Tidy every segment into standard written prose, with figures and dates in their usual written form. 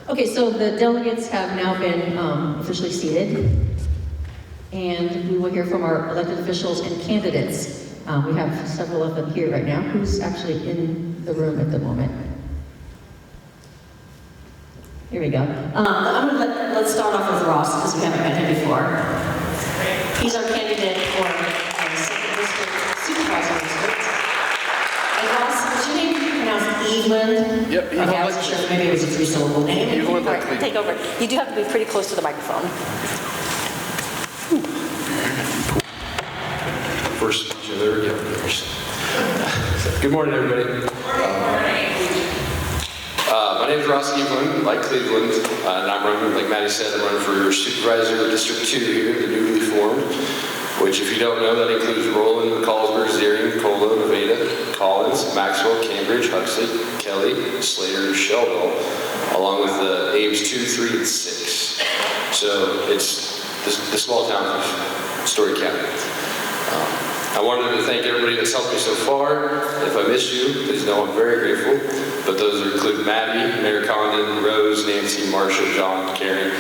Okay, so the delegates have now been officially seated, and we will hear from our elected officials and candidates. We have several of them here right now. Who's actually in the room at the moment? Here we go. Let's start off with Ross, because we haven't met him before. He's our candidate for second district supervisor district. And Ross, what's your name? Pronounced Evelyn? Yep, Okay, I wasn't sure if maybe it was a three-syllable name. Evelyn All right, take over. You do have to be pretty close to the microphone. First, there we go. Good morning, everybody. My name is Ross Evelyn, like Cleveland, and I'm running, like Maddie said, I'm running for Supervisor District 2 here, the newly formed, which, if you don't know, that includes Roland, McCallsburg, Zering, Colo, Nevada, Collins, Maxwell, Cambridge, Huxley, Kelly, Slater, Sheldon, along with the Ames 2, 3, and 6. So it's the small town of Story County. I wanted to thank everybody that's helped me so far. If I miss you, please know I'm very grateful. But those include Maddie, Mayor Condon, Rose, Nancy, Marsha, John, Karen,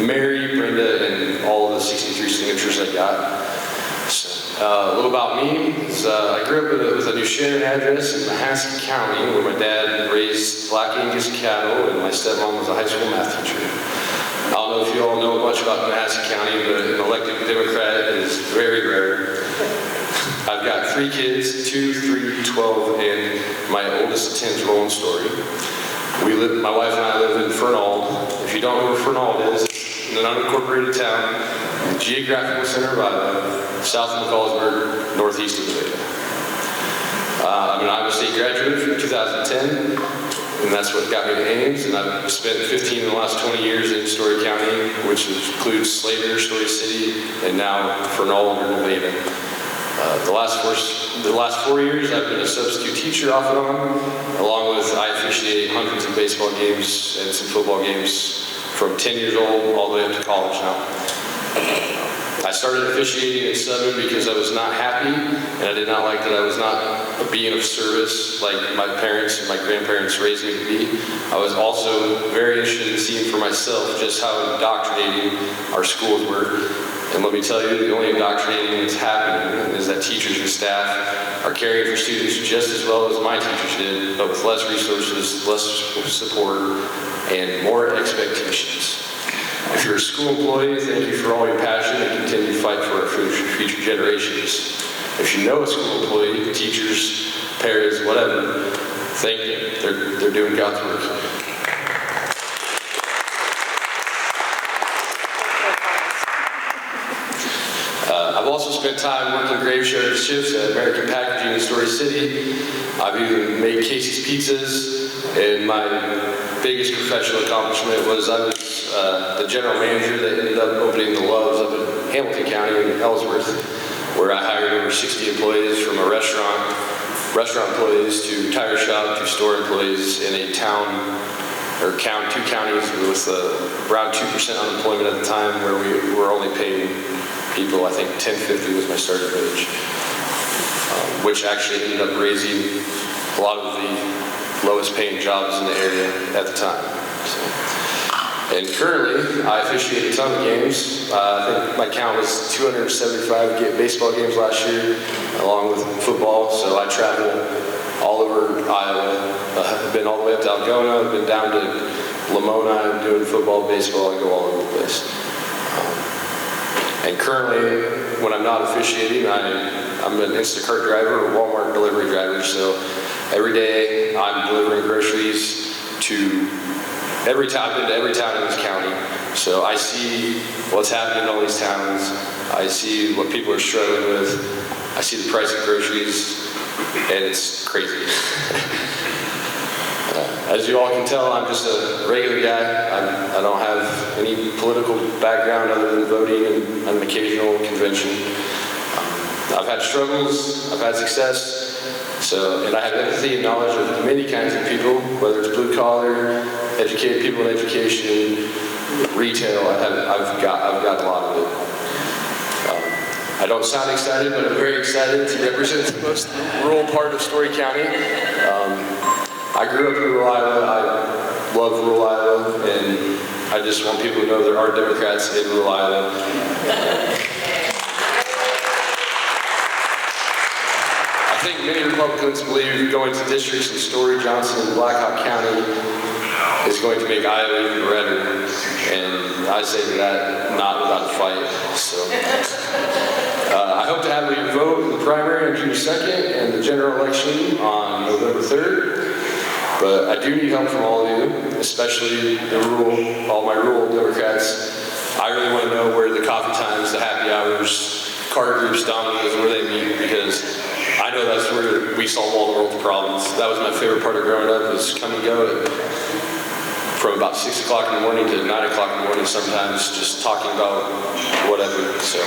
Mary, Brenda, and all of the 63 signatures I got. So, a little about me is I grew up with a New Sharon address in Mahaska County, where my dad raised Black Angus cattle and my stepmom was a high school math teacher. I don't know if you all know much about Mahaska County, but an elected Democrat is very rare. I've got 3 kids, 2, 3, 12, and my oldest attends Roland Story. My wife and I live in Fernald. If you don't know where Fernald is, it's an unincorporated town in the geographical center of Iowa, south of McCallsburg, northeast of Nevada. I'm an Iowa State graduate from 2010, and that's what got me to Ames, and I've spent 15 of the last 20 years in Story County, which includes Slater, Story City, and now Fernald or Nevada. The last 4 years, I've been a substitute teacher off and on, along with I officiate hundreds of baseball games and some football games from 10 years old all the way up to college now. I started officiating at 7 because I was not happy, and I did not like that I was not being of service like my parents and my grandparents raised me to be. I was also very interested in seeing for myself just how indoctrinating our schools were. And let me tell you, the only indoctrinating that's happening is that teachers and staff are caring for students just as well as my teachers did, but with less resources, less support, and more expectations. If you're a school employee, thank you for all your passion and continue to fight for our future generations. If you know a school employee, teachers, parents, whatever, thank you. They're doing God's work. I've also spent time working graveyard shifts at American Packaging in Story City. I've even made Casey's Pizzas, and my biggest professional accomplishment was I was the general manager that ended up opening the Loves up in Hamilton County in Ellsworth, where I hired over 60 employees from a restaurant employees to tire shop to store employees in a town, or 2 counties with around 2% unemployment at the time, where we were only paying people, I think $10.50 was my starting wage, which actually ended up raising a lot of the lowest paying jobs in the area at the time. So. And currently, I officiate a ton of games. I think my count was 275 baseball games last year, along with football, so I travel all over Iowa. I've been all the way up to Algona, I've been down to Lamona, I'm doing football, baseball, I go all over the place. And currently, when I'm not officiating, I'm an Instacart driver or Walmart delivery driver. So every day I'm delivering groceries to every town. I've been to every town in this county. So I see what's happening in all these towns. I see what people are struggling with. I see the price of groceries, and it's crazy. As you all can tell, I'm just a regular guy. I don't have any political background other than voting and an occasional convention. I've had struggles, I've had success, and I have empathy and knowledge of many kinds of people, whether it's blue collar, educated people in education, retail. I've got a lot of it. I don't sound excited, but I'm very excited to represent the most rural part of Story County. I grew up in rural Iowa. love rural Iowa, and I just want people to know there are Democrats in rural Iowa. I think many Republicans believe going to districts in Story, Johnson, and Blackhawk County is going to make Iowa even redder, and I say to that, not without a fight. So, I hope to have you vote in the primary on June 2nd and the general election on November 3rd. But I do need help from all of you, especially all my rural Democrats. I really want to know where the coffee times, the happy hours, car groups, dominoes, where they meet, because I know that's where we solve all the world's problems. That was my favorite part of growing up, was come and go from about 6 o'clock in the morning to 9 o'clock in the morning sometimes, just talking about whatever. So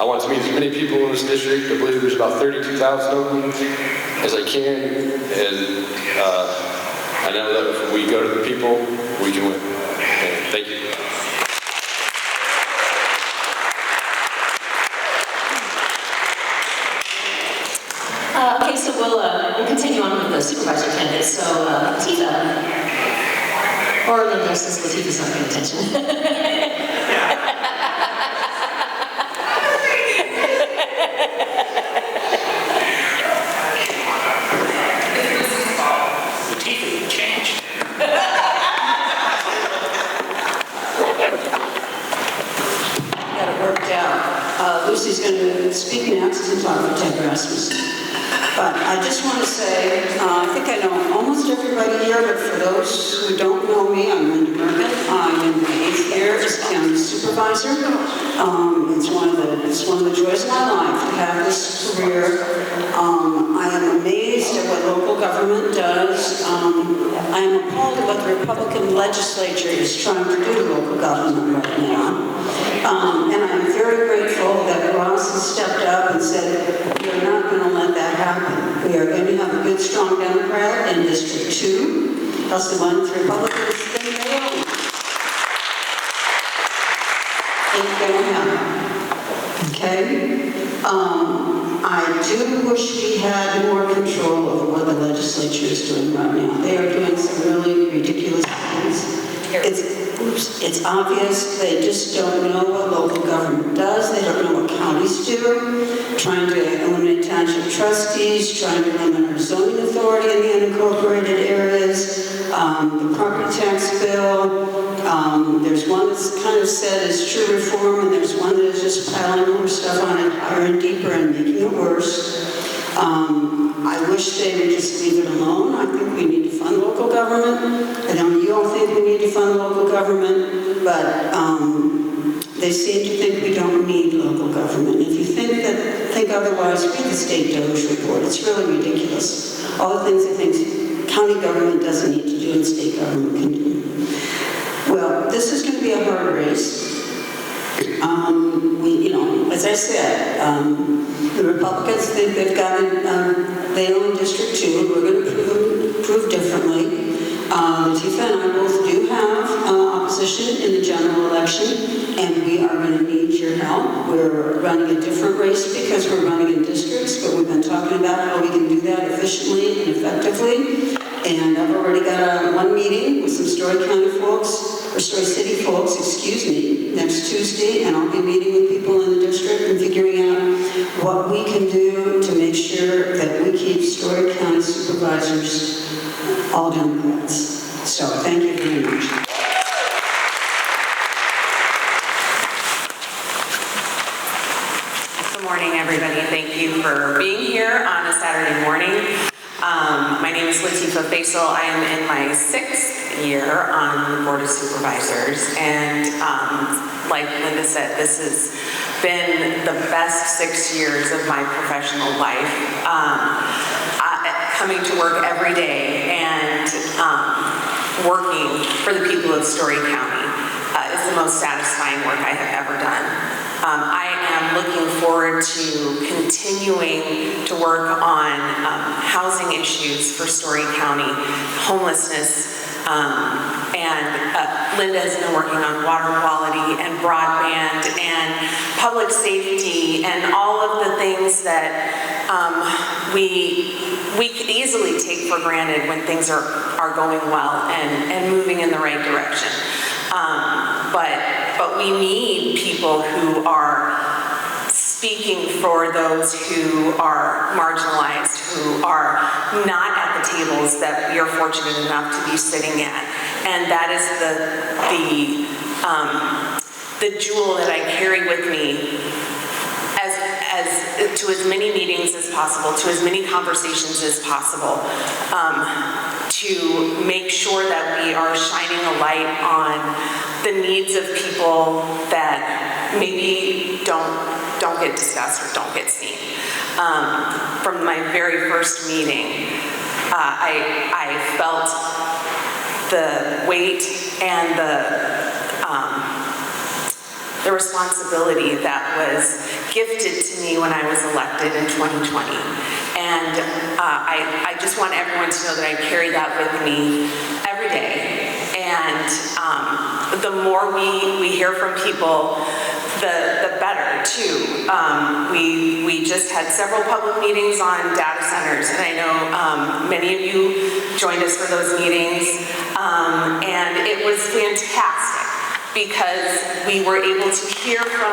I want to meet as many people in this district. I believe there's about 32,000 of them as I can. And I know that if we go to the people, we can win. Okay, thank you. Okay, so we'll continue on with the supervisor candidates. So Latifah, or Linda, since Latifah's not paying attention. Lucy's going to speak next and talk for Ted Rasmus. But I just want to say, I think I know almost everybody here, but for those who don't know me, I'm Linda Merkin. I'm in my 8th year as county supervisor. It's one of the joys of my life to have this career. I am amazed at what local government does. I am appalled at what the Republican legislature is trying to do to local government right now. And I'm very grateful that Ross has stepped up and said, we're not going to let that happen. We are going to have a good, strong Democrat in District 2, plus the ones Republicans think they own. Ain't going to happen. Okay? I do wish we had more control over what the legislature is doing right now. They are doing some really ridiculous things. It's obvious they just don't know what local government does. They don't know what counties do. Trying to eliminate township trustees, trying to limit our zoning authority in the unincorporated areas, the property tax bill. There's one that's kind of said is true reform, and there's one that is just piling more stuff on it higher and deeper and making it worse. I wish they would just leave it alone. I think we need to fund local government. I know you all think we need to fund local government, but they seem to think we don't need local government. If you think otherwise, read the state Doge report. It's really ridiculous. All the things I think county government doesn't need to do and state government can do. Well, this is going to be a hard race. As I said, the Republicans think they've got they own District 2. We're going to prove differently. Latifah and I both do have opposition in the general election, and we are going to need your help. We're running a different race because we're running in districts, but we've been talking about how we can do that efficiently and effectively. And I've already got one meeting with some Story County folks, or Story City folks, next Tuesday, and I'll be meeting with people in the district and figuring out what we can do to make sure that we keep Story County supervisors all Democrats. So thank you very much. Good morning, everybody. Thank you for being here on a Saturday morning. My name is Latifah Faisal. I am in my 6th year on the Board of Supervisors, and like Linda said, this has been the best 6 years of my professional life. Coming to work every day and working for the people of Story County is the most satisfying work I have ever done. I am looking forward to continuing to work on housing issues for Story County, homelessness, and And Linda has been working on water quality and broadband and public safety and all of the things that we could easily take for granted when things are going well and moving in the right direction. But we need people who are speaking for those who are marginalized, who are not at the tables that we are fortunate enough to be sitting at. And that is the jewel that I carry with me to as many meetings as possible, to as many conversations as possible, to make sure that we are shining a light on the needs of people that maybe don't get discussed or don't get seen. From my very first meeting, I felt the weight and the responsibility that was gifted to me when I was elected in 2020. And I just want everyone to know that I carry that with me every day. And the more we hear from people, the better too. We just had several public meetings on data centers, and I know many of you joined us for those meetings, and it was fantastic because we were able to hear from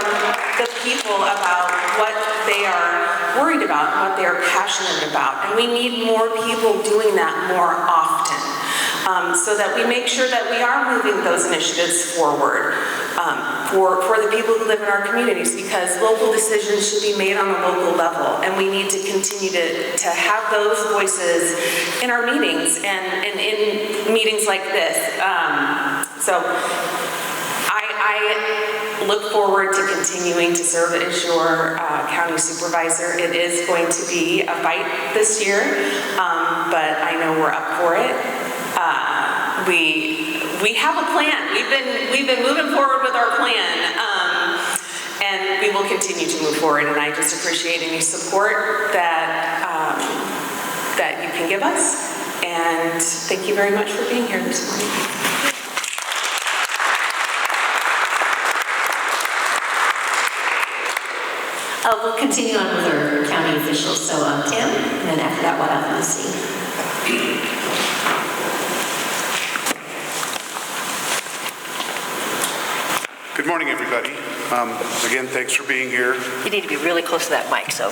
the people about what they are worried about and what they are passionate about, and we need more people doing that more often. So that we make sure that we are moving those initiatives forward for the people who live in our communities, because local decisions should be made on the local level, and we need to continue to have those voices in our meetings and in meetings like this. So I look forward to continuing to serve as your county supervisor. It is going to be a fight this year, but I know we're up for it. We have a plan. We've been moving forward with our plan, and we will continue to move forward. And I just appreciate any support that you can give us. And thank you very much for being here this morning. We'll continue on with our county officials. So Tim, and then after that, what else do you see? Good morning, everybody. Again, thanks for being here. You need to be really close to that mic, so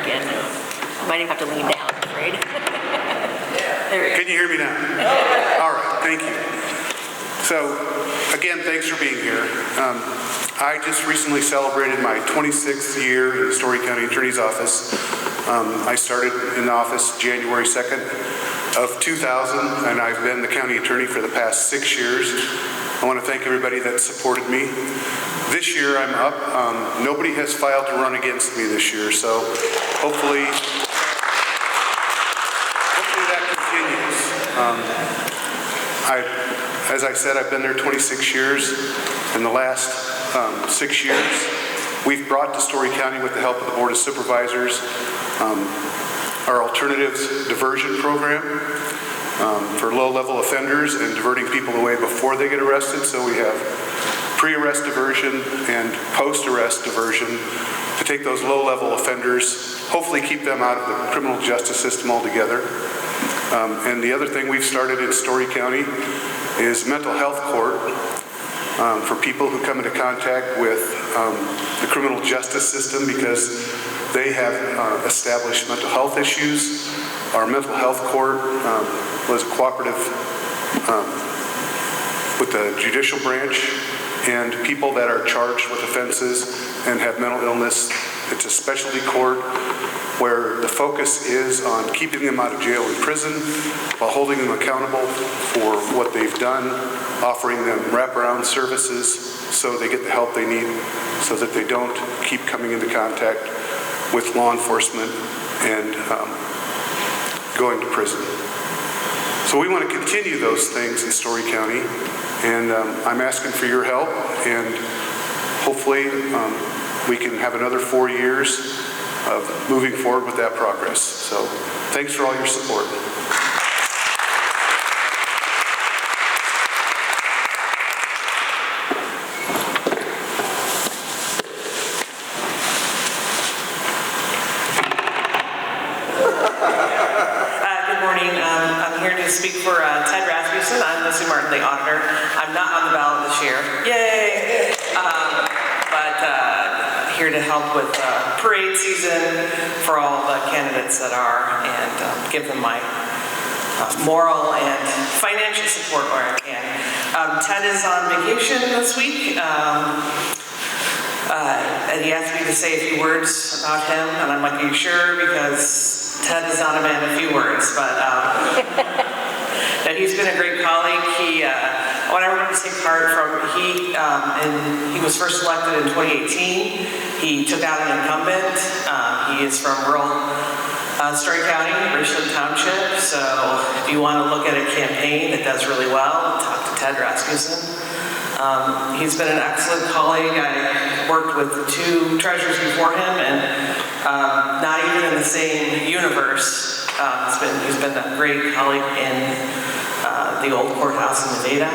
again, you might even have to lean down, I'm afraid. There we go. Can you hear me now? All right, thank you. So, again, thanks for being here. I just recently celebrated my 26th year in the Story County Attorney's Office. I started in the office January 2nd of 2000, and I've been the county attorney for the past 6 years. I want to thank everybody that supported me. This year I'm up. Nobody has filed to run against me this year, so hopefully that continues. As I said, I've been there 26 years. In the last 6 years, we've brought to Story County, with the help of the Board of Supervisors, our alternatives diversion program for low-level offenders and diverting people away before they get arrested. So we have pre-arrest diversion and post-arrest diversion to take those low-level offenders, hopefully keep them out of the criminal justice system altogether. And the other thing we've started in Story County is mental health court for people who come into contact with the criminal justice system because they have established mental health issues. Our mental health court was a cooperative with the judicial branch, and people that are charged with offenses and have mental illness, it's a specialty court where the focus is on keeping them out of jail and prison while holding them accountable for what they've done, offering them wraparound services so they get the help they need so that they don't keep coming into contact with law enforcement and going to prison. So we want to continue those things in Story County, and I'm asking for your help, and hopefully we can have another 4 years of moving forward with that progress. So thanks for all your support. I'm not on the ballot this year. Yay! But here to help with parade season for all the candidates that are, and give them my moral and financial support where I can. Ted is on vacation this week, and he asked me to say a few words about him, and I'm like, are you sure? Because Ted is not a man of few words, but he's been a great colleague. When I remember to take part from, he was first elected in 2018. He took out an incumbent. He is from rural Story County, Richland Township. So if you want to look at a campaign that does really well, talk to Ted Rasmussen. He's been an excellent colleague. I worked with 2 treasurers before him, and not even in the same universe. He's been a great colleague in the old courthouse in Nevada.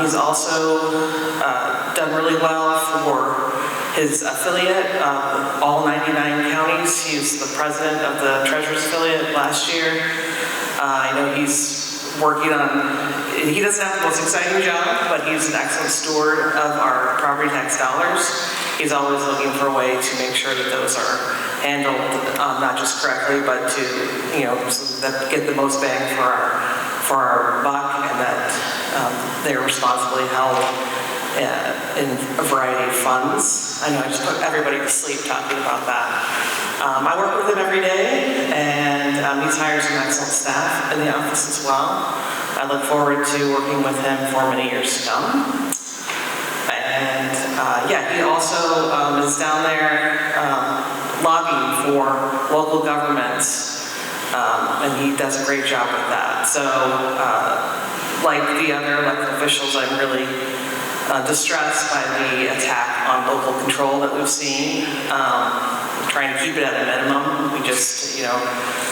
He's also done really well for his affiliate, all 99 counties. He's the president of the Treasurer's Affiliate last year. I know he's working on, he doesn't have the most exciting job, but he's an excellent steward of our property tax dollars. He's always looking for a way to make sure that those are handled not just correctly, but to, so that get the most bang for our buck, and that they're responsibly held in a variety of funds. I know I just put everybody to sleep talking about that. I work with him every day, and he's hired some excellent staff in the office as well. I look forward to working with him for many years to come. And he also is down there lobbying for local governments, and he does a great job with that. So like the other elected officials, I'm really distressed by the attack on local control that we've seen. Trying to keep it at a minimum. We just,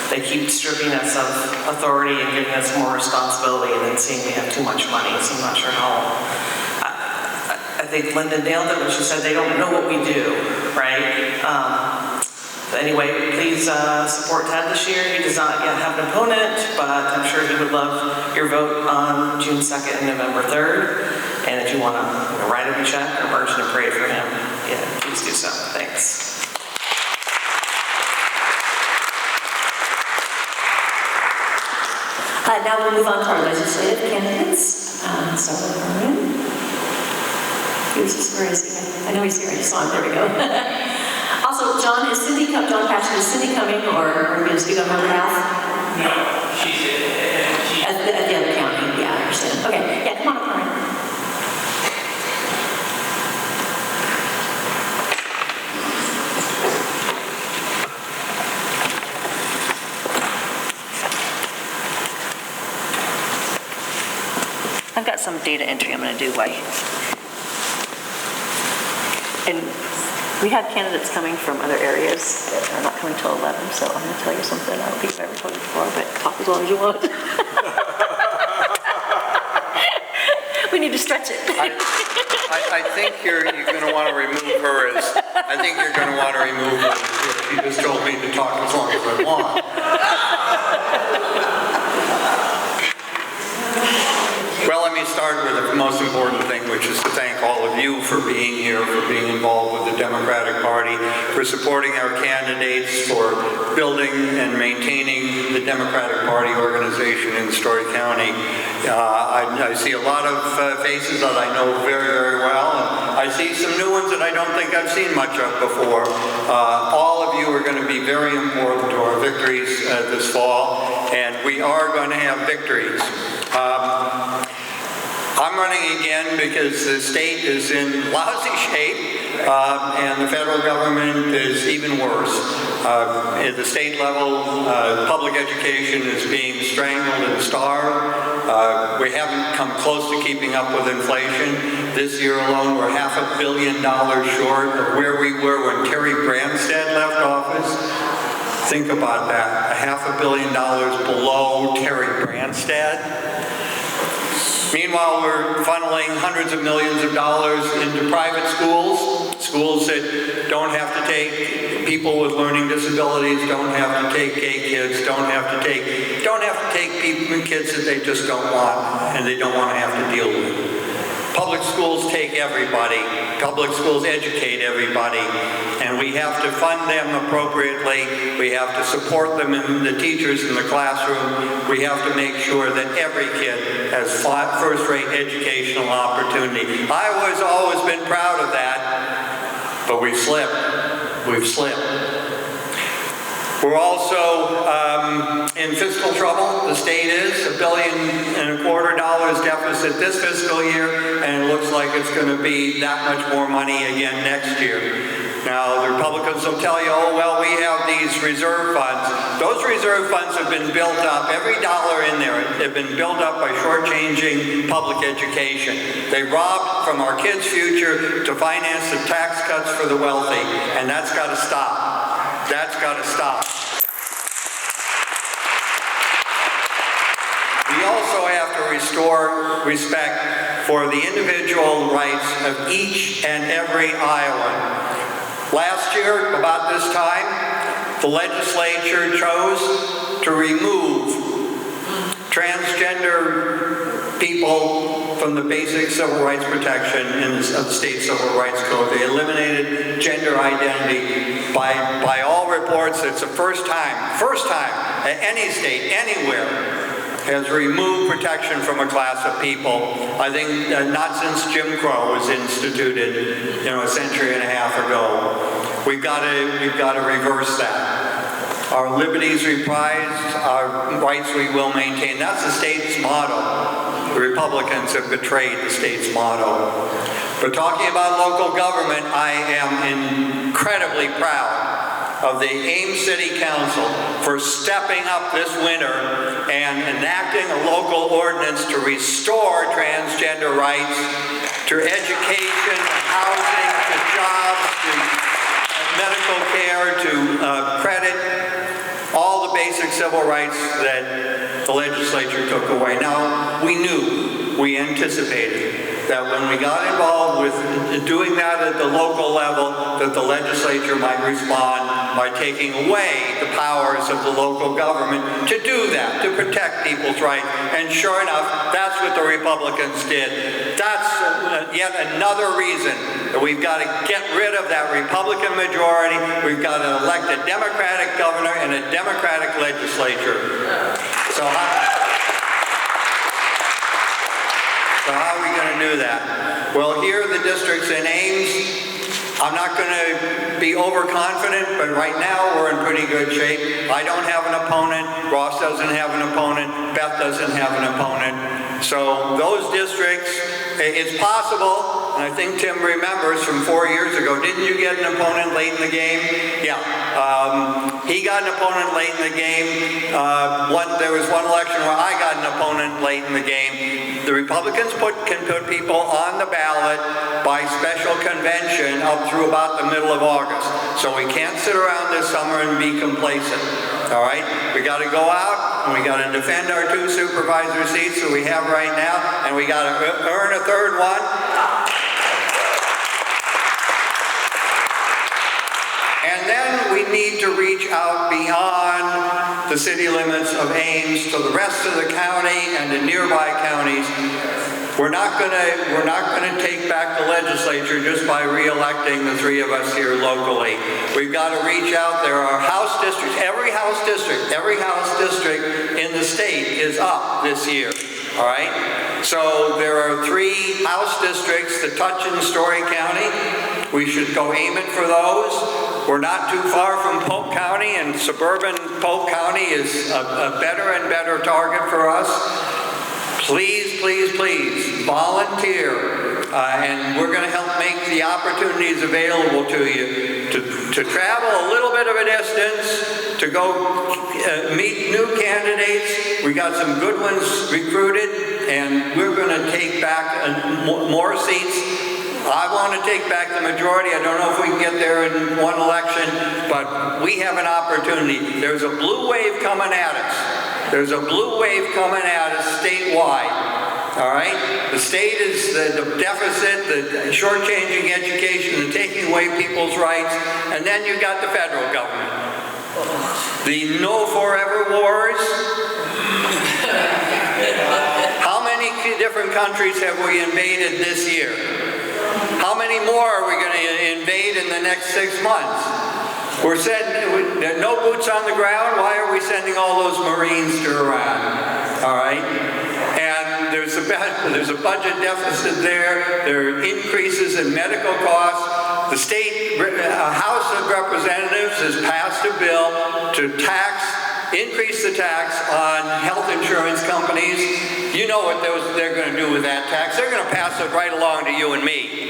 they keep stripping us of authority and giving us more responsibility, and then saying we have too much money. So I'm not sure how. I think Linda nailed it when she said they don't know what we do, right? But anyway, please support Ted this year. He does not yet have an opponent, but I'm sure he would love your vote on June 2nd and November 3rd. And if you want to write him a check or march in a parade for him, please do so. Thanks. Now we'll move on to our legislative candidates. So, where is he? I know he's here. I just saw him. There we go. Also, John Patchen, is Cindy coming, or are we going to speak on her behalf? No, she's at the other county. Yeah, I understand. Okay, yeah, come on up, Lauren. I've got some data entry I'm going to do and we have candidates coming from other areas that are not coming till 11, so I'm going to tell you something I don't think I've ever told you before, but talk as long as you want. We need to stretch it. I think you're going to want to remove her if she just told me to talk as long as I want. Well, let me start with the most important thing, which is to thank all of you for being here, for being involved with the Democratic Party, for supporting our candidates, for building and maintaining the Democratic Party organization in Story County. I see a lot of faces that I know very, very well, and I see some new ones that I don't think I've seen much of before. All of you are going to be very important to our victories this fall, and we are going to have victories. I'm running again because the state is in lousy shape, and the federal government is even worse. At the state level, public education is being strangled and starved. We haven't come close to keeping up with inflation. This year alone, we're $500 million short of where we were when Terry Branstad left office. Think about that, $500 million below Terry Branstad. Meanwhile, we're funneling hundreds of millions of dollars into private schools that don't have to take people with learning disabilities, don't have to take gay kids, don't have to take kids that they just don't want and they don't want to have to deal with. Public schools take everybody. Public schools educate everybody. And we have to fund them appropriately. We have to support them and the teachers in the classroom. We have to make sure that every kid has first-rate educational opportunity. Iowa's always been proud of that, but we've slipped. We've slipped. We're also in fiscal trouble. The state is $1.25 billion deficit this fiscal year, and it looks like it's going to be that much more money again next year. Now, the Republicans will tell you, oh, well, we have these reserve funds. Those reserve funds have been built up, every dollar in there, they've been built up by shortchanging public education. They robbed from our kids' future to finance the tax cuts for the wealthy, and that's got to stop. That's got to stop. We also have to restore respect for the individual rights of each and every Iowan. Last year, about this time, the legislature chose to remove transgender people from the basic civil rights protection of the state civil rights code. They eliminated gender identity. By all reports, it's the first time at any state, anywhere, has removed protection from a class of people. I think not since Jim Crow was instituted, a century and a half ago. We've got to reverse that. Our liberties reprised, our rights we will maintain. That's the state's motto. The Republicans have betrayed the state's motto. But talking about local government, I am incredibly proud of the Ames City Council for stepping up this winter and enacting a local ordinance to restore transgender rights to education, to housing, to jobs, to medical care, to credit, all the basic civil rights that the legislature took away. Now, we anticipated that when we got involved with doing that at the local level, that the legislature might respond by taking away the powers of the local government to do that, to protect people's rights. And sure enough, that's what the Republicans did. That's yet another reason that we've got to get rid of that Republican majority. We've got to elect a Democratic governor and a Democratic legislature. So how are we going to do that? Well, here are the districts in Ames. I'm not going to be overconfident, but right now we're in pretty good shape. I don't have an opponent. Ross doesn't have an opponent. Beth doesn't have an opponent. So those districts, it's possible, and I think Tim remembers from 4 years ago, didn't you get an opponent late in the game? Yeah. He got an opponent late in the game. There was one election where I got an opponent late in the game. The Republicans can put people on the ballot by special convention up through about the middle of August. So we can't sit around this summer and be complacent. All right? We got to go out and we got to defend our 2 supervisor seats that we have right now, and we got to earn a third one. And then we need to reach out beyond the city limits of Ames to the rest of the county and to nearby counties. We're not going to take back the legislature just by re-electing the 3 of us here locally. We've got to reach out. There are house districts. Every house district in the state is up this year. All right? So there are 3 house districts that touch in Story County. We should go aiming for those. We're not too far from Polk County, and suburban Polk County is a better and better target for us. Please, please, please volunteer, and we're going to help make the opportunities available to you to travel a little bit of a distance, to go meet new candidates. We got some good ones recruited, and we're going to take back more seats. I want to take back the majority. I don't know if we can get there in one election, but we have an opportunity. There's a blue wave coming at us. There's a blue wave coming at us statewide. all right? The state is the deficit, the shortchanging education, the taking away people's rights, and then you got the federal government. The no forever wars. How many different countries have we invaded this year? How many more are we going to invade in the next 6 months? We're sending, no boots on the ground. Why are we sending all those Marines to Iran? All right? And there's a budget deficit there. There are increases in medical costs. The state House of Representatives has passed a bill to increase the tax on health insurance companies. You know what they're going to do with that tax. They're going to pass it right along to you and me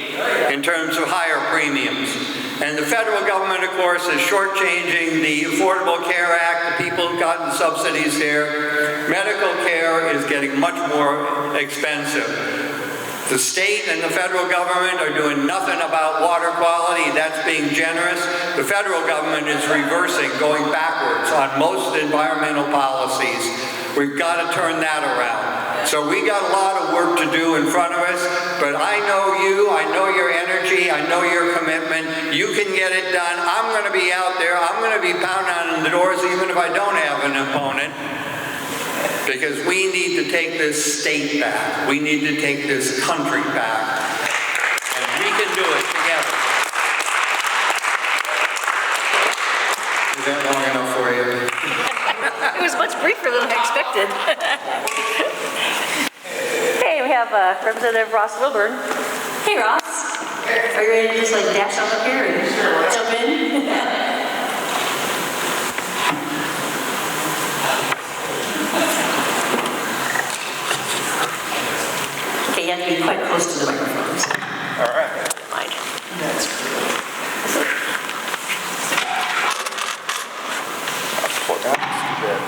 in terms of higher premiums. And the federal government, of course, is shortchanging the Affordable Care Act. The people who've gotten subsidies there. Medical care is getting much more expensive. The state and the federal government are doing nothing about water quality. That's being generous. The federal government is reversing, going backwards on most environmental policies. We've got to turn that around. So we got a lot of work to do in front of us, but I know you, I know your energy, I know your commitment. You can get it done. I'm going to be out there. I'm going to be pounding on the doors even if I don't have an opponent. Because we need to take this state back. We need to take this country back. And we can do it together. Is that long enough for you? It was much briefer than I expected. Hey, we have Representative Ross Wilburn. Hey, Ross. Are you ready to just like dash on up here and jump in? Okay, you have to be quite close to the microphone. So. All right. Mine. That's great. I'll pull it down just a bit.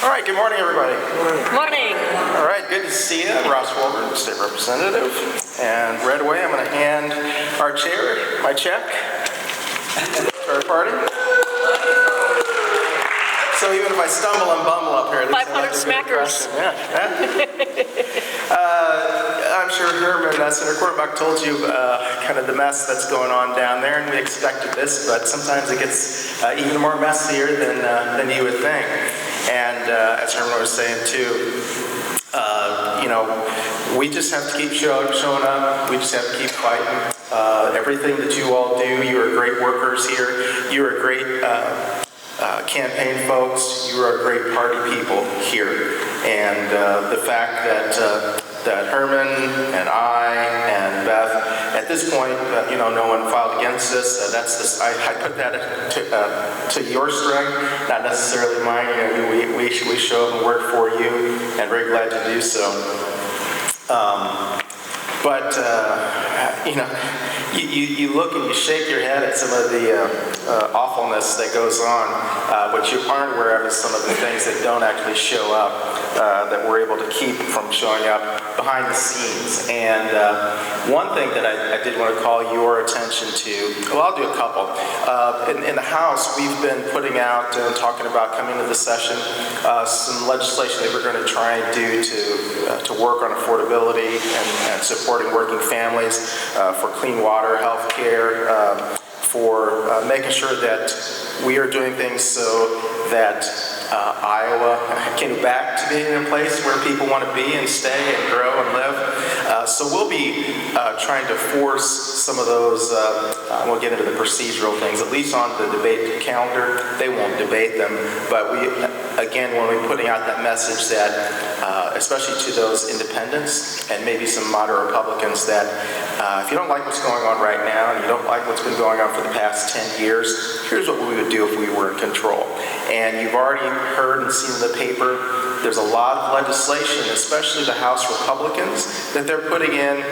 All right, good morning, everybody. Morning. All right, good to see you. Ross Wilburn, State Representative. And right away, I'm going to hand our chair my check to our party. So even if I stumble and bumble up here, at least 500 smackers. I'm sure Herman, Senator Quarterback told you kind of the mess that's going on down there, and we expected this, but sometimes it gets even more messier than you would think. And as Herman was saying too, you know, we just have to keep showing up. We just have to keep fighting. Everything that you all do, you are great workers here. You are great campaign folks. You are great party people here. And the fact that Herman and I and Beth, at this point, you know, no one filed against us. I put that to your strength, not necessarily mine. You know, we show up and work for you, and very glad to do so. You know, you look and you shake your head at some of the awfulness that goes on. What you aren't aware of is some of the things that don't actually show up, that we're able to keep from showing up behind the scenes. And one thing that I did want to call your attention to, well, I'll do a couple. In the House, we've been putting out and talking about coming to the session some legislation that we're going to try and do to work on affordability and supporting working families, for clean water, health care, for making sure that we are doing things so that Iowa can get back to being a place where people want to be and stay and grow and live. So we'll be trying to force some of those, we'll get into the procedural things, at least on the debate calendar. They won't debate them, but again, when we're putting out that message that, especially to those independents and maybe some moderate Republicans, that if you don't like what's going on right now and you don't like what's been going on for the past 10 years, here's what we would do if we were in control. And you've already heard and seen in the paper, there's a lot of legislation, especially the House Republicans, that they're putting in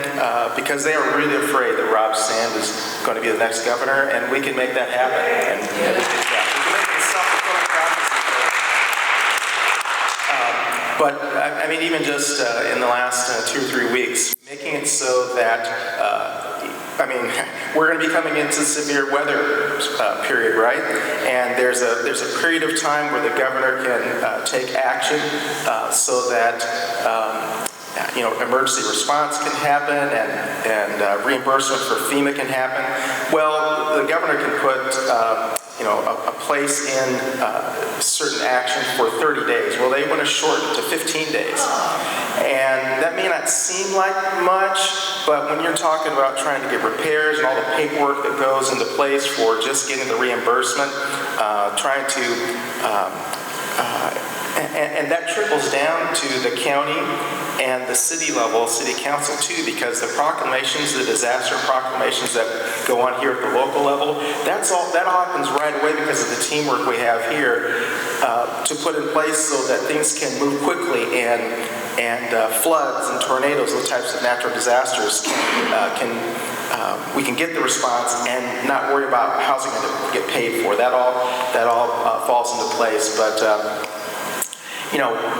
because they are really afraid that Rob Sand is going to be the next governor, and we can make that happen. And we can make it self-fulfilling prophecy. But I mean, even just in the last 2 or 3 weeks, making it so that I mean, we're going to be coming into severe weather period, right? And there's a period of time where the governor can take action so that emergency response can happen and reimbursement for FEMA can happen. Well, the governor can put a place in certain action for 30 days. Well, they want to shorten it to 15 days. And that may not seem like much, but when you're talking about trying to get repairs and all the paperwork that goes into place for just getting the reimbursement, trying to and that trickles down to the county and the city level, city council too, because the proclamations, the disaster proclamations that go on here at the local level, that all happens right away because of the teamwork we have here to put in place so that things can move quickly and floods and tornadoes, those types of natural disasters we can get the response and not worry about how's it going to get paid for. That all falls into place, but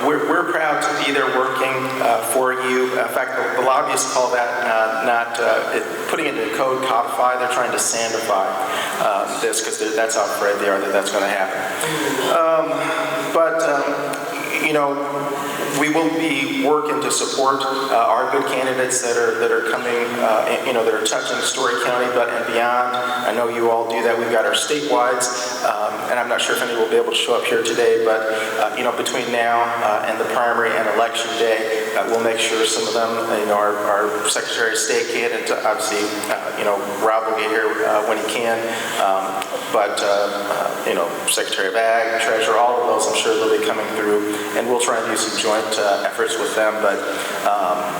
we're proud to be there working for you. In fact, the lobbyists call that putting it in code, codify. They're trying to sandify this because that's how afraid they are that that's going to happen. We will be working to support our good candidates that are coming, that are touching Story County, but and beyond. I know you all do that. We've got our statewide, and I'm not sure if any will be able to show up here today, but between now and the primary and election day, we'll make sure some of them, our Secretary of State can, and obviously, Rob will get here when he can, Secretary of Ag, Treasurer, all of those, I'm sure they'll be coming through, and we'll try and do some joint efforts with them.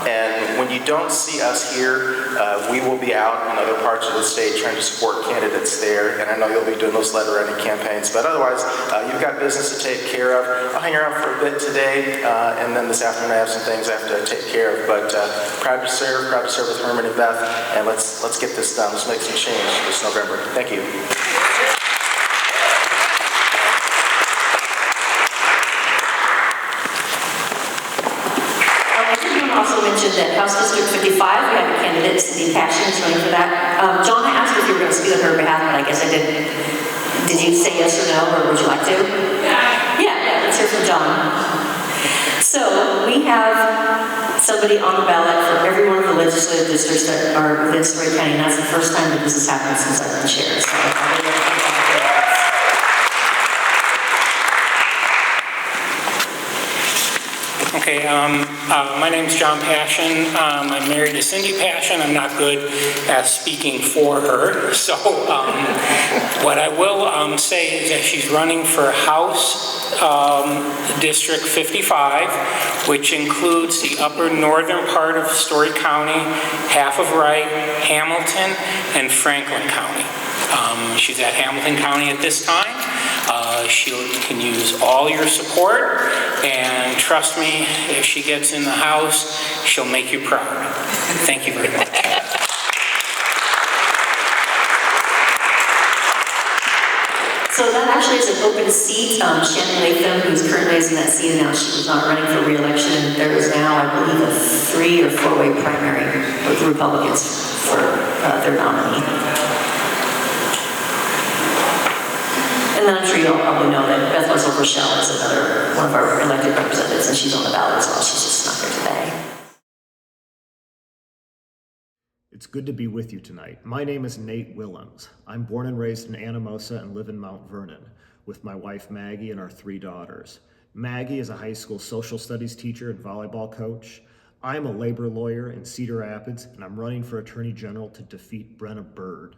And when you don't see us here, we will be out in other parts of the state trying to support candidates there, and I know you'll be doing those letter writing campaigns, but otherwise, you've got business to take care of. I'll hang around for a bit today, and then this afternoon I have some things I have to take care of, but proud to serve with Herman and Beth, and let's get this done. Let's make some change this November. Thank you. Also mentioned that House District 55, we have a candidate, Cindy Passion, is running for that. John, I asked if you were going to speak on her behalf, but I guess I didn't. Did you say yes or no, or would you like to? Yeah, let's hear from John. So we have somebody on the ballot for every one of the legislative districts that are within Story County, and that's the first time that this has happened since I've been chair. So Okay, my name's John Passion. I'm married to Cindy Passion. I'm not good at speaking for her. So what I will say is that she's running for House District 55, which includes the upper northern part of Story County, half of Wright, Hamilton, and Franklin County. She's at Hamilton County at this time. She can use all your support, and trust me, if she gets in the House, she'll make you proud. Thank you very much. So that actually is an open seat. Shannon Latham, who's currently in that seat now, she was not running for re-election. There is now, I believe, a 3- or 4-way primary with the Republicans for their nominee. And then I'm sure you all probably know that Beth Rochelle is another one of our elected representatives, and she's on the ballot as well. She's just not here today. It's good to be with you tonight. My name is Nate Willems. I'm born and raised in Anamosa and live in Mount Vernon with my wife Maggie and our 3 daughters. Maggie is a high school social studies teacher and volleyball coach. I'm a labor lawyer in Cedar Rapids, and I'm running for Attorney General to defeat Brenna Bird.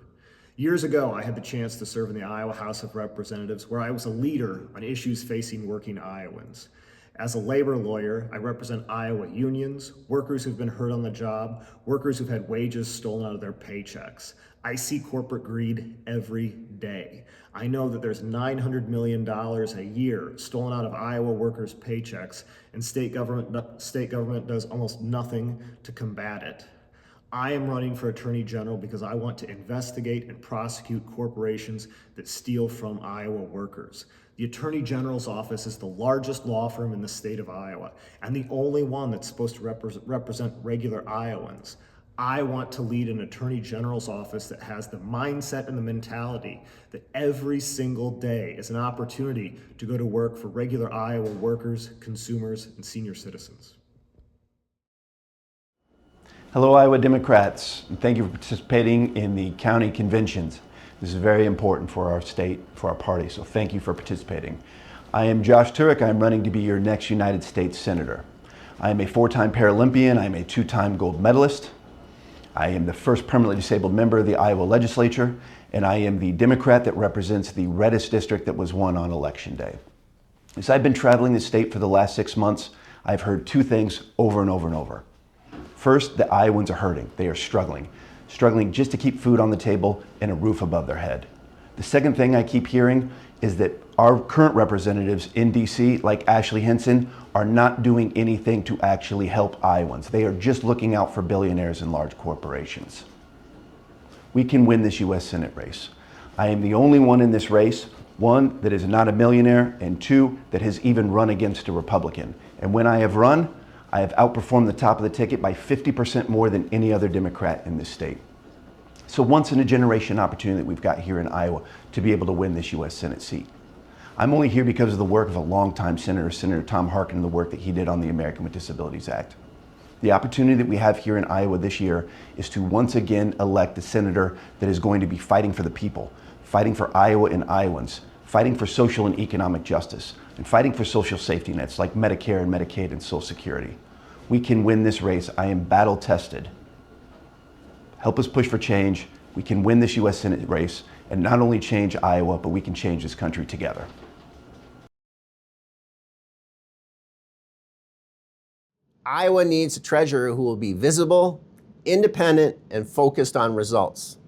Years ago, I had the chance to serve in the Iowa House of Representatives, where I was a leader on issues facing working Iowans. As a labor lawyer, I represent Iowa unions, workers who've been hurt on the job, workers who've had wages stolen out of their paychecks. I see corporate greed every day. I know that there's $900 million a year stolen out of Iowa workers' paychecks, and state government does almost nothing to combat it. I am running for Attorney General because I want to investigate and prosecute corporations that steal from Iowa workers. The Attorney General's office is the largest law firm in the state of Iowa, and the only one that's supposed to represent regular Iowans. I want to lead an Attorney General's office that has the mindset and the mentality that every single day is an opportunity to go to work for regular Iowa workers, consumers, and senior citizens. Hello, Iowa Democrats, and thank you for participating in the county conventions. This is very important for our state, for our party, so thank you for participating. I am Josh Turek. I'm running to be your next United States Senator. I am a 4-time Paralympian. I am a 2-time gold medalist. I am the first permanently disabled member of the Iowa legislature, and I am the Democrat that represents the reddest district that was won on Election Day. As I've been traveling the state for the last 6 months, I've heard 2 things over and over and over. First, the Iowans are hurting. They are struggling just to keep food on the table and a roof above their head. The second thing I keep hearing is that our current representatives in DC, like Ashley Hinson, are not doing anything to actually help Iowans. They are just looking out for billionaires and large corporations. We can win this U.S. Senate race. I am the only one in this race, 1, that is not a millionaire, and 2, that has even run against a Republican. And when I have run, I have outperformed the top of the ticket by 50% more than any other Democrat in this state. It's a once-in-a-generation opportunity that we've got here in Iowa to be able to win this U.S. Senate seat. I'm only here because of the work of a longtime senator, Senator Tom Harkin, and the work that he did on the American with Disabilities Act. The opportunity that we have here in Iowa this year is to once again elect a senator that is going to be fighting for the people, fighting for Iowa and Iowans, fighting for social and economic justice, and fighting for social safety nets like Medicare and Medicaid and Social Security. We can win this race. I am battle tested. Help us push for change. We can win this U.S. Senate race and not only change Iowa, but we can change this country together. Iowa needs a treasurer who will be visible, independent, and focused on results.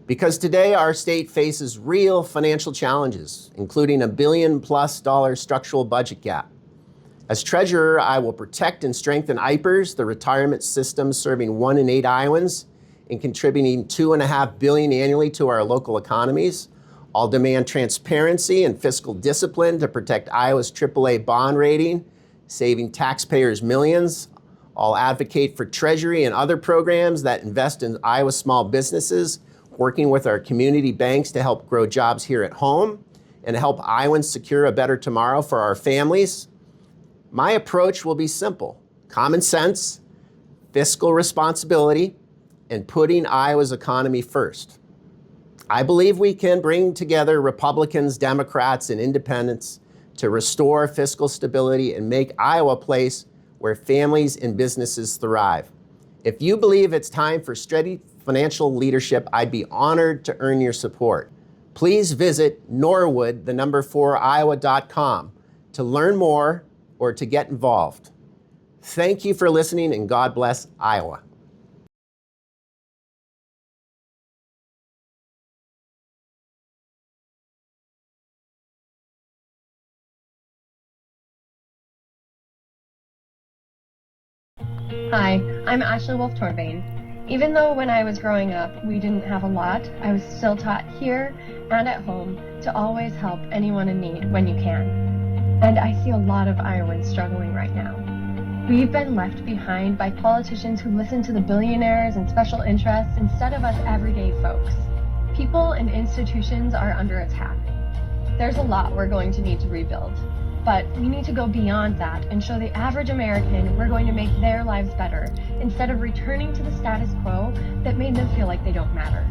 Because today our state faces real financial challenges, including $1 billion+ structural budget gap. As treasurer, I will protect and strengthen IPERS, the retirement system serving 1 in 8 Iowans and contributing $2.5 billion annually to our local economies. I'll demand transparency and fiscal discipline to protect Iowa's AAA bond rating, saving taxpayers millions. I'll advocate for Treasury and other programs that invest in Iowa small businesses, working with our community banks to help grow jobs here at home and help Iowans secure a better tomorrow for our families. My approach will be simple: common sense, fiscal responsibility, and putting Iowa's economy first. I believe we can bring together Republicans, Democrats, and independents to restore fiscal stability and make Iowa a place where families and businesses thrive. If you believe it's time for steady financial leadership, I'd be honored to earn your support. Please visit Norwood4Iowa.com to learn more or to get involved. Thank you for listening, and God bless Iowa. Hi, I'm Ashley Wolf-Torbain. Even though when I was growing up we didn't have a lot, I was still taught here and at home to always help anyone in need when you can. And I see a lot of Iowans struggling right now. We've been left behind by politicians who listen to the billionaires and special interests instead of us everyday folks. People and institutions are under attack. There's a lot we're going to need to rebuild. But we need to go beyond that and show the average American we're going to make their lives better instead of returning to the status quo that made them feel like they don't matter.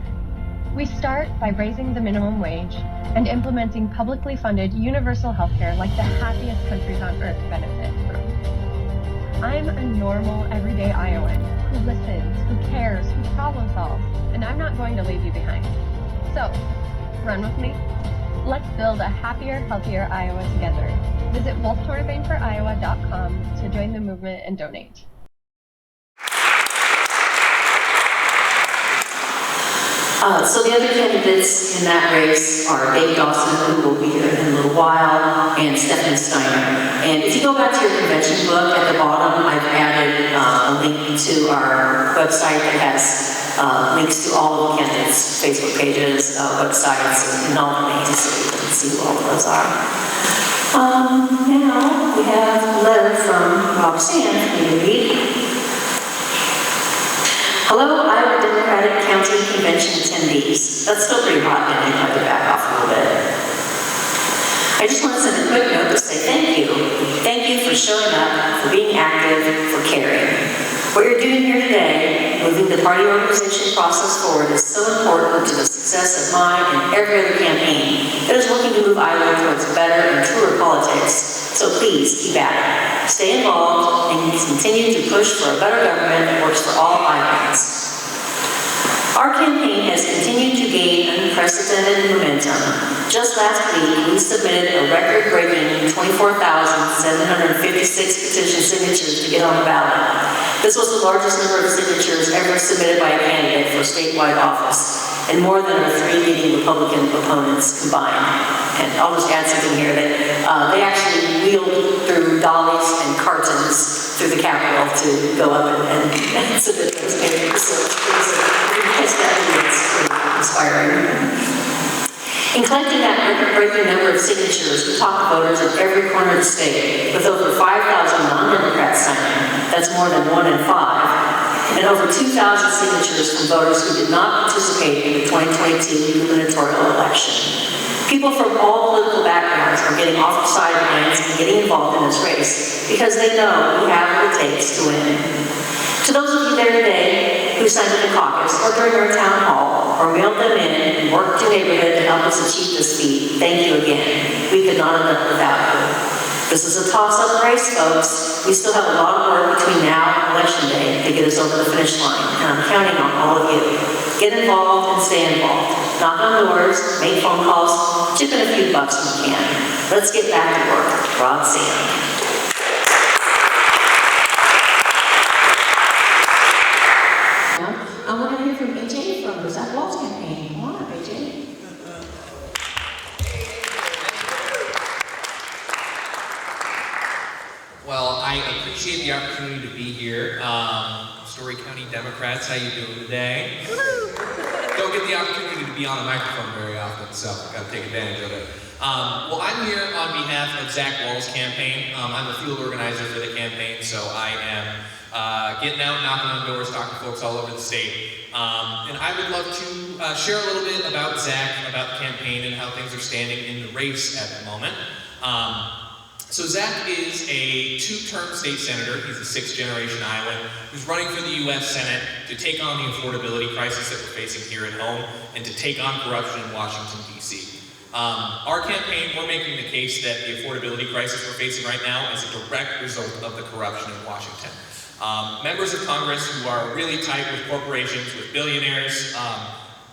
We start by raising the minimum wage and implementing publicly funded universal healthcare like the happiest countries on earth benefit from. I'm a normal, everyday Iowan who listens, who cares, who problem solves, and I'm not going to leave you behind. So, run with me. Let's build a happier, healthier Iowa together. Visit wolftorbainforiowa.com to join the movement and donate. So the other candidates in that race are Dave Dawson, who will be here in a little while, and Stephanie Steiner. And if you go back to your convention book, at the bottom, I've added a link to our website that has links to all of the candidates' Facebook pages, websites, and all the names, so you can see who all of those are. Now we have a letter from Roxanne for you to read. Hello, Iowa Democratic County Convention attendees. That's still pretty hot, and I have to back off a little bit. I just want to send a quick note to say thank you. Thank you for showing up, for being active, for caring. What you're doing here today, moving the party organization process forward, is so important to the success of mine and every other campaign that is working to move Iowa towards better and truer politics. So please, keep at it. Stay involved and continue to push for a better government that works for all Iowans. Our campaign has continued to gain unprecedented momentum. Just last week, we submitted a record-breaking 24,756 petition signatures to get on the ballot. This was the largest number of signatures ever submitted by a candidate for statewide office, and more than our 3 leading Republican opponents combined. And I'll just add something here that they actually wheeled through dollies and cartons through the Capitol to go up and submit those papers. So it's pretty inspiring. In collecting that record-breaking number of signatures, we talked to voters in every corner of the state, with over 5,000 non-Democrats signing. That's more than 1 in 5. And over 2,000 signatures from voters who did not participate in the 2022 gubernatorial election. People from all political backgrounds are getting off the sidelines and getting involved in this race because they know we have what it takes to win. To those of you there today who signed in the caucus or during our town hall or mailed them in and worked in neighborhood to help us achieve this feat, thank you again. We could not have done it without you. This is a toss-up race, folks. We still have a lot of work between now and Election Day to get us over the finish line, and I'm counting on all of you. Get involved and stay involved. Knock on doors, make phone calls, chip in a few bucks when you can. Let's get back to work. Rod Sam. We're going to hear from AJ from the Zach Walls campaign. Come on up, AJ. Well, I appreciate the opportunity to be here. Story County Democrats, how you doing today? Don't get the opportunity to be on a microphone very often, so I've got to take advantage of it. Well, I'm here on behalf of Zach Walls' campaign. I'm the field organizer for the campaign, so I am getting out, knocking on doors, talking to folks all over the state. And I would love to share a little bit about Zach, about the campaign, and how things are standing in the race at the moment. So Zach is a 2-term state senator. He's a 6th-generation Iowan who's running for the U.S. Senate to take on the affordability crisis that we're facing here at home and to take on corruption in Washington, D.C. Our campaign, we're making the case that the affordability crisis we're facing right now is a direct result of the corruption in Washington. Members of Congress who are really tight with corporations, with billionaires,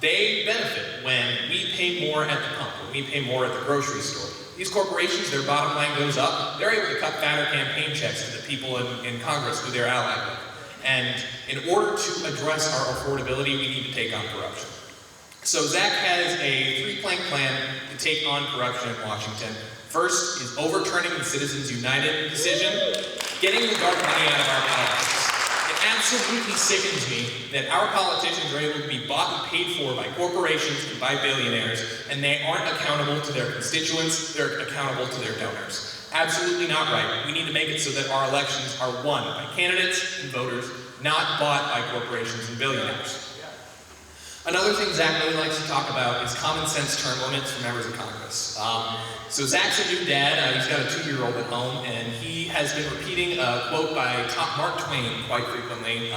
they benefit when we pay more at the pump, when we pay more at the grocery store. These corporations, their bottom line goes up. They're able to cut fatter campaign checks to the people in Congress who they're allied with. And in order to address our affordability, we need to take on corruption. So Zach has a 3-plank plan to take on corruption in Washington. First is overturning the Citizens United decision, getting the dark money out of our politics. It absolutely sickens me that our politicians are able to be bought and paid for by corporations and by billionaires, and they aren't accountable to their constituents, they're accountable to their donors. Absolutely not right. We need to make it so that our elections are won by candidates and voters, not bought by corporations and billionaires. Another thing Zach really likes to talk about is common sense term limits for members of Congress. So Zach's a new dad. He's got a 2-year-old at home, and he has been repeating a quote by Mark Twain quite frequently.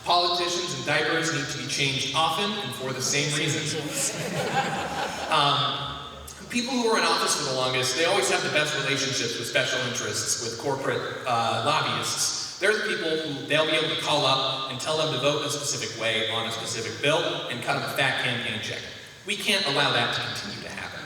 Politicians and diapers need to be changed often and for the same reasons. People who are in office for the longest, they always have the best relationships with special interests, with corporate lobbyists. They're the people who they'll be able to call up and tell them to vote a specific way on a specific bill and cut them a fat campaign check. We can't allow that to continue to happen.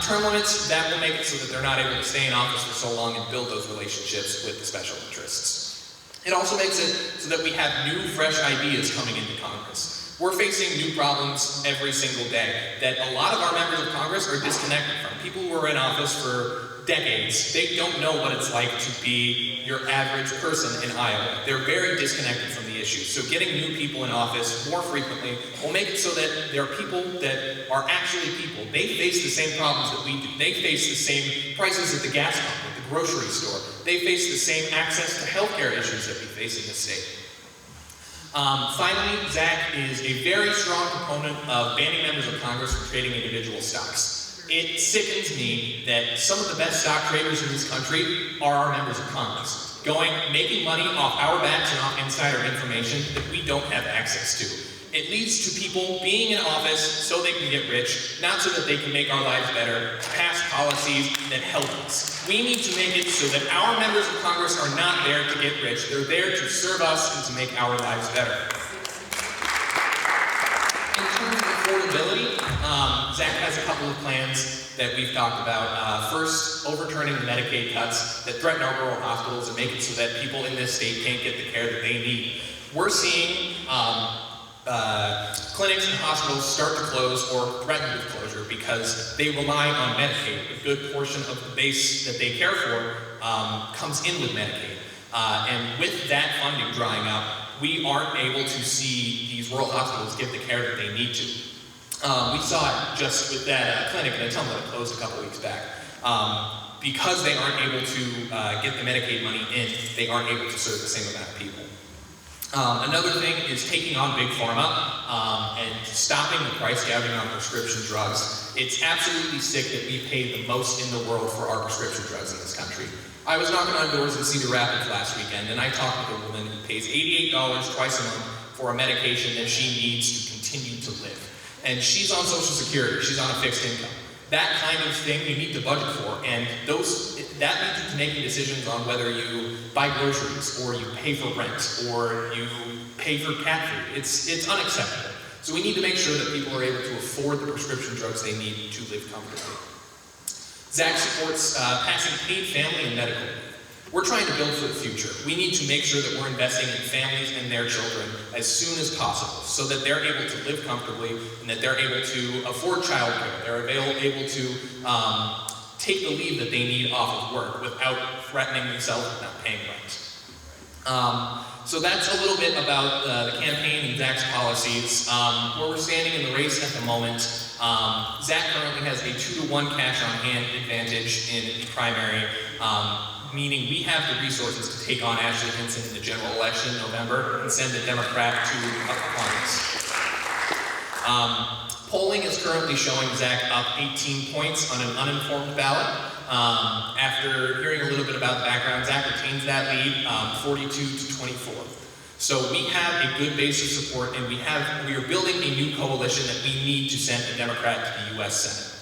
Term limits, that will make it so that they're not able to stay in office for so long and build those relationships with the special interests. It also makes it so that we have new, fresh ideas coming into Congress. We're facing new problems every single day that a lot of our members of Congress are disconnected from. People who are in office for decades, they don't know what it's like to be your average person in Iowa. They're very disconnected from the issues. So getting new people in office more frequently will make it so that there are people that are actually people. They face the same problems that we do. They face the same prices at the gas pump, at the grocery store. They face the same access to healthcare issues that we face in the state. Finally, Zach is a very strong proponent of banning members of Congress from trading individual stocks. It sickens me that some of the best stock traders in this country are our members of Congress. making money off our backs and off insider information that we don't have access to. It leads to people being in office so they can get rich, not so that they can make our lives better, pass policies that help us. We need to make it so that our members of Congress are not there to get rich. They're there to serve us and to make our lives better. In terms of affordability, Zach has a couple of plans that we've talked about. First, overturning the Medicaid cuts that threaten our rural hospitals and make it so that people in this state can't get the care that they need. We're seeing clinics and hospitals start to close or threaten with closure because they rely on Medicaid. A good portion of the base that they care for comes in with Medicaid. And with that funding drying up, we aren't able to see these rural hospitals give the care that they need to. We saw it just with that clinic in Atumwa that closed a couple weeks back. Because they aren't able to get the Medicaid money in, they aren't able to serve the same amount of people. Another thing is taking on Big Pharma and stopping the price gouging on prescription drugs. It's absolutely sick that we pay the most in the world for our prescription drugs in this country. I was knocking on doors in Cedar Rapids last weekend, and I talked with a woman who pays $88 twice a month for a medication that she needs to continue to live. And she's on Social Security, she's on a fixed income. That kind of thing you need to budget for, and that leads to making decisions on whether you buy groceries, or you pay for rent, or you pay for cat food. It's unacceptable. So we need to make sure that people are able to afford the prescription drugs they need to live comfortably. Zach supports passing paid family and medical leave. We're trying to build for the future. We need to make sure that we're investing in families and their children as soon as possible so that they're able to live comfortably and that they're able to afford childcare. They're able to take the leave that they need off of work without threatening themselves with not paying rent. So that's a little bit about the campaign and Zach's policies. Where we're standing in the race at the moment, Zach currently has a 2-to-1 cash on hand advantage in the primary, meaning we have the resources to take on Ashley Hinson in the general election in November and send a Democrat to Congress. Polling is currently showing Zach up 18 points on an uninformed ballot. After hearing a little bit about the background, Zach retains that lead, 42 to 24. So we have a good base of support, and we are building a new coalition that we need to send a Democrat to the U.S. Senate.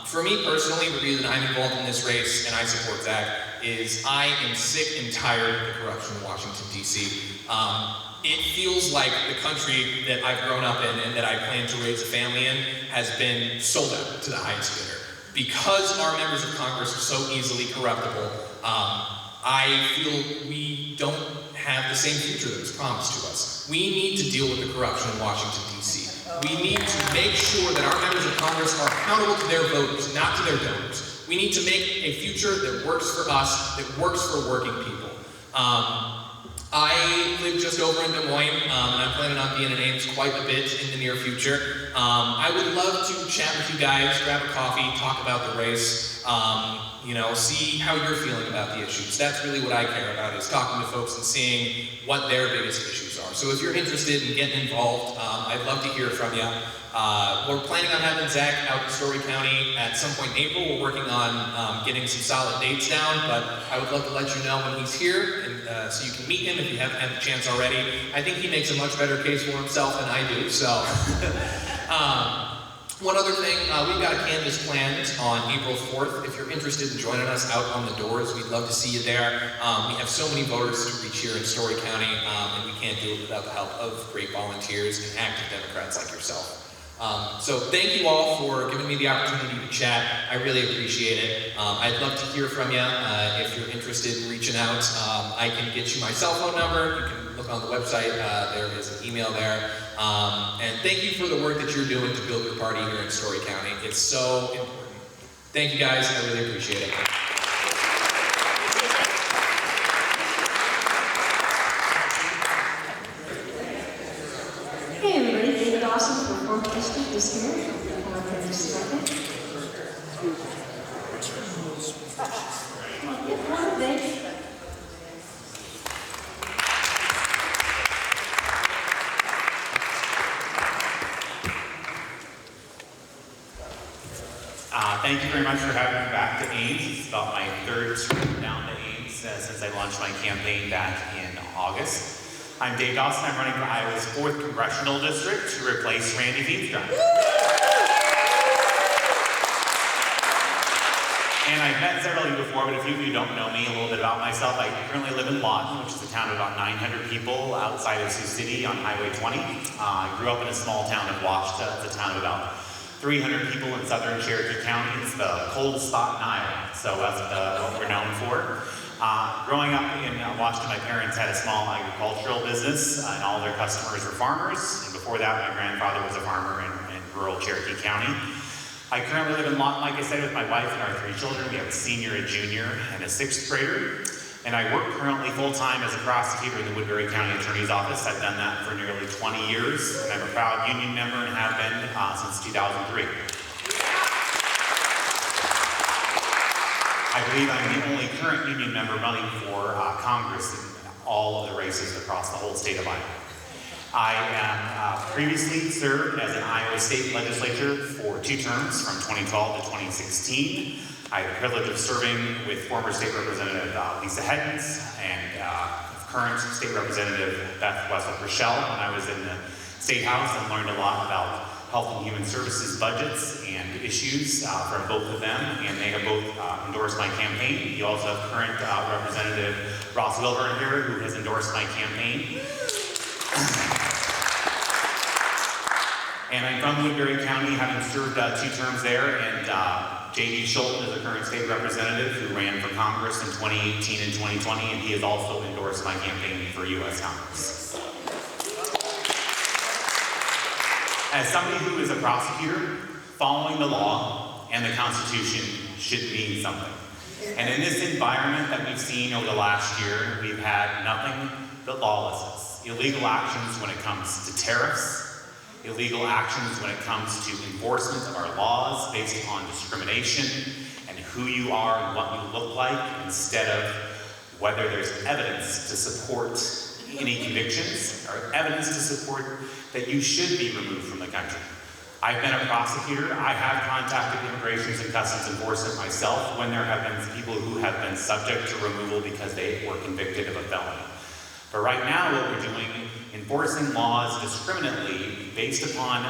For me personally, the reason I'm involved in this race and I support Zach is I am sick and tired of the corruption in Washington, D.C. It feels like the country that I've grown up in and that I plan to raise a family in has been sold out to the highest bidder. Because our members of Congress are so easily corruptible, I feel we don't have the same future that was promised to us. We need to deal with the corruption in Washington, D.C. We need to make sure that our members of Congress are accountable to their voters, not to their donors. We need to make a future that works for us, that works for working people. I live just over in Des Moines, and I'm planning on being in Ames quite a bit in the near future. I would love to chat with you guys, grab a coffee, talk about the race, see how you're feeling about the issues. That's really what I care about, is talking to folks and seeing what their biggest issues are. So if you're interested in getting involved, I'd love to hear from you. We're planning on having Zach out in Story County at some point in April. We're working on getting some solid dates down, but I would love to let you know when he's here, and so you can meet him if you haven't had the chance already. I think he makes a much better case for himself than I do, so. One other thing, we've got a canvas planned on April 4th. If you're interested in joining us out on the doors, we'd love to see you there. We have so many voters to reach here in Story County, and we can't do it without the help of great volunteers and active Democrats like yourself. So thank you all for giving me the opportunity to chat. I really appreciate it. I'd love to hear from you if you're interested in reaching out. I can get you my cell phone number. You can look on the website. There is an email there. And thank you for the work that you're doing to build your party here in Story County. It's so important. Thank you guys. I really appreciate it. Hey everybody, David Dawson from 4th District is here. Hold on for just a second. Get one, Dave. Thank you very much for having me back to Ames. It's about my third trip down to Ames since I launched my campaign back in August. I'm Dave Dawson. I'm running for Iowa's 4th Congressional District to replace Randy Veenstra. And I've met several of you before, but a few of you don't know me, a little bit about myself. I currently live in Lawton, which is a town of about 900 people outside of Sioux City on Highway 20. I grew up in a small town of Washita. It's a town of about 300 people in southern Cherokee County. It's the coldest spot in Iowa, so that's what we're known for. Growing up in Washita, my parents had a small agricultural business, and all their customers were farmers. And before that, my grandfather was a farmer in rural Cherokee County. I currently live in Lawton, like I said, with my wife and our 3 children. We have a senior, a junior, and a 6th grader. And I work currently full-time as a prosecutor in the Woodbury County Attorney's Office. I've done that for nearly 20 years, and I'm a proud union member and have been since 2003. I believe I'm the only current union member running for Congress in all of the races across the whole state of Iowa. I am previously served as an Iowa State Legislature for 2 terms from 2012 to 2016. I had the privilege of serving with former State Representative Lisa Heddens and current State Representative Beth Westbrook-Rochelle when I was in the State House, and learned a lot about Health and Human Services budgets and issues from both of them, and they have both endorsed my campaign. You also have current Representative Ross Wilburn here, who has endorsed my campaign. And I'm from Woodbury County, having served 2 terms there, and J.D. Schulten is the current state representative who ran for Congress in 2018 and 2020, and he has also endorsed my campaign for U.S. Congress. As somebody who is a prosecutor, following the law and the Constitution should mean something. And in this environment that we've seen over the last year, we've had nothing but lawlessness. Illegal actions when it comes to tariffs, illegal actions when it comes to enforcement of our laws based upon discrimination and who you are and what you look like, instead of whether there's evidence to support any convictions or evidence to support that you should be removed from the country. I've been a prosecutor. I have contacted Immigration and Customs Enforcement myself when there have been people who have been subject to removal because they were convicted of a felony. But right now what we're doing, enforcing laws discriminately based upon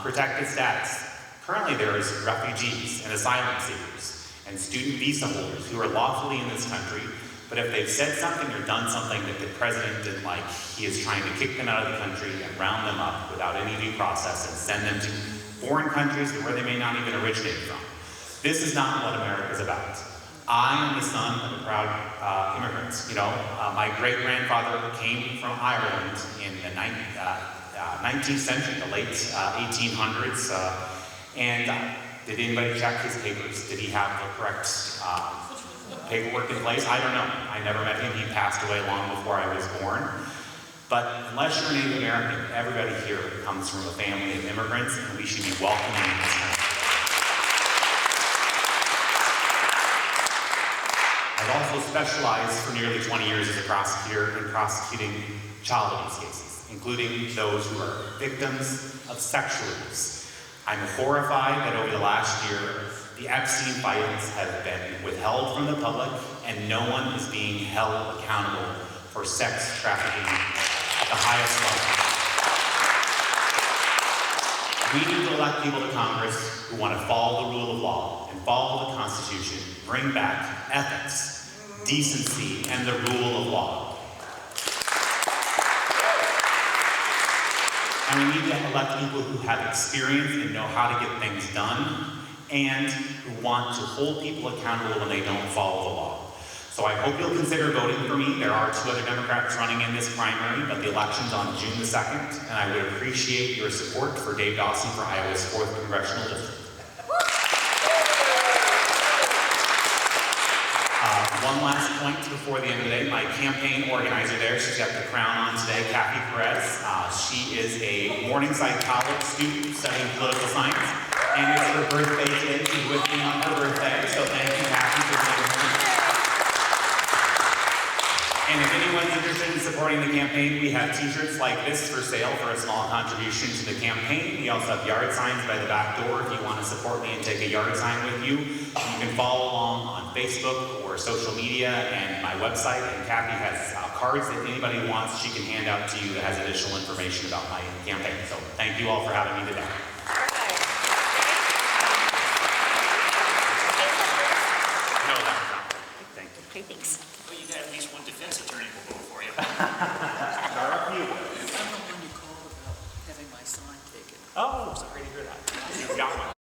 protected status. Currently there is refugees and asylum seekers and student visa holders who are lawfully in this country, but if they've said something or done something that the president didn't like, he is trying to kick them out of the country and round them up without any due process and send them to foreign countries where they may not even originate from. This is not what America is about. I am the son of a proud immigrant. My great-grandfather came from Ireland in the 19th century, the late 1800s. And did anybody check his papers? Did he have the correct paperwork in place? I don't know. I never met him. He passed away long before I was born. But unless you're Native American, everybody here comes from a family of immigrants, and we should be welcoming in this country. I've also specialized for nearly 20 years as a prosecutor in prosecuting child abuse cases, including those who are victims of sexual abuse. I'm horrified that over the last year, the Epstein files have been withheld from the public, and no one is being held accountable for sex trafficking at the highest level. We need to elect people to Congress who want to follow the rule of law and follow the Constitution, bring back ethics, decency, and the rule of law. And we need to elect people who have experience and know how to get things done, and who want to hold people accountable when they don't follow the law. So I hope you'll consider voting for me. There are 2 other Democrats running in this primary, but the election's on June the 2nd, and I would appreciate your support for Dave Dawson for Iowa's 4th Congressional District. One last point before the end of the day. My campaign organizer there, she's got the crown on today, Kathy Perez. She is a Morningside College student studying political science, and it's her birthday today. She's with me on her birthday, so thank you, Kathy, for being here. And if anyone's interested in supporting the campaign, we have t-shirts like this for sale for a small contribution to the campaign. We also have yard signs by the back door if you want to support me and take a yard sign with you. You can follow along on Facebook or for social media and my website, and Kathy has cards that anybody wants she can hand out to you that has additional information about my campaign. So thank you all for having me today. No, that's not. Thank you. Okay, thanks. Well, you got at least one defense attorney will vote for you. There are a few. I'm the one you called about having my sign taken. Oh, sorry to hear that. You got one.